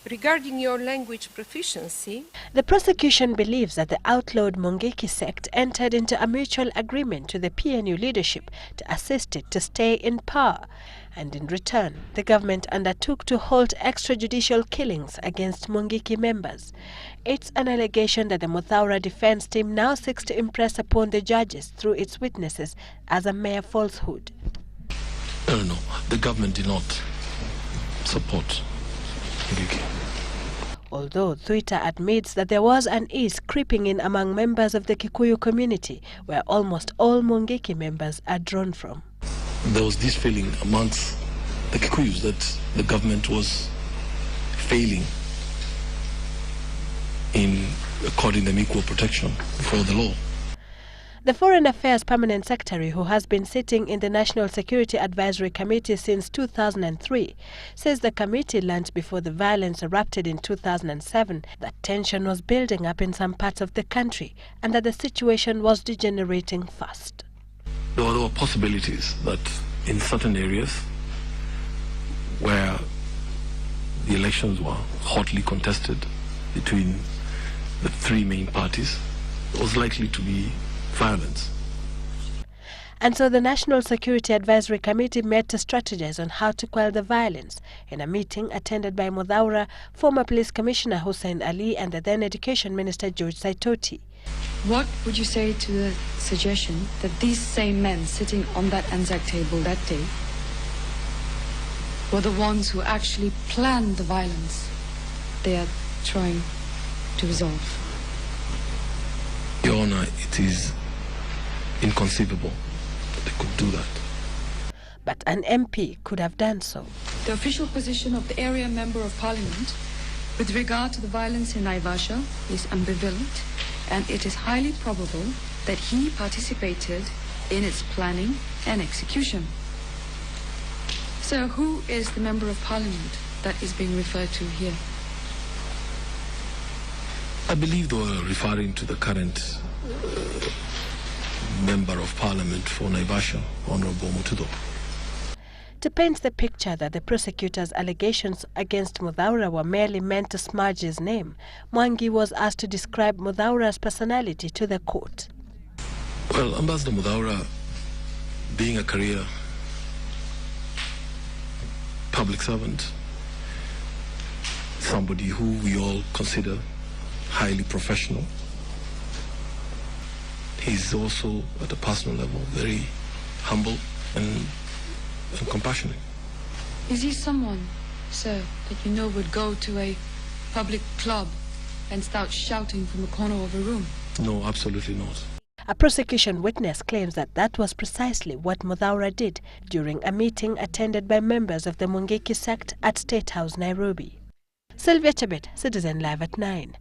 Regarding your language proficiency, the prosecution believes that the outlawed Mwangi sect entered into a mutual agreement with the PNU leadership to assist it to stay in power, and in return, the government undertook to halt extrajudicial killings against Mwangi members. It's an allegation that the MUTHAURA defense team now seeks to impress upon the judges through its witnesses as a mere falsehood. No, the government did not support Mwangi. Although Thuita admits that there was unease creeping in among members of the Kikuyu community, where almost all Mwangi members are drawn from. There was this feeling amongst the Kikuyus that the government was failing in according them equal protection before the law. The Foreign Affairs Permanent Secretary, who has been sitting in the National Security Advisory Committee since 2003, says the committee learnt before the violence erupted in 2007 that tension was building up in some parts of the country and that the situation was degenerating fast. There were possibilities that in certain areas where the elections were hotly contested between the three main parties, there was likely to be violence. And so the National Security Advisory Committee met to strategize on how to quell the violence in a meeting attended by MUTHAURA, former Police Commissioner Hussein Ali and the then Education Minister George Saitoti. What would you say to the suggestion that these same men sitting on that Anzac table that day were the ones who actually planned the violence they are trying to resolve? Your Honor, it is inconceivable that they could do that. But an MP could have done so. The official position of the area member of parliament with regard to the violence in Naivasha is ambivalent, and it is highly probable that he participated in its planning and execution. So who is the member of parliament that is being referred to here? I believe they were referring to the current member of parliament for Naivasha, Honorable Mutudo. To paint the picture that the prosecutor's allegations against MUTHAURA were merely meant to smudge his name, Mwangi was asked to describe MUTHAURA's personality to the court. Well, Ambassador MUTHAURA, being a career public servant, somebody who we all consider highly professional, he's also at a personal level very humble and compassionate. Is he someone, sir, that you know would go to a public club and start shouting from the corner of a room? No, absolutely not. A prosecution witness claims that that was precisely what MUTHAURA did during a meeting attended by members of the Mwangi sect at State House, Nairobi. Sylvia Chabet, Citizen Live at 9.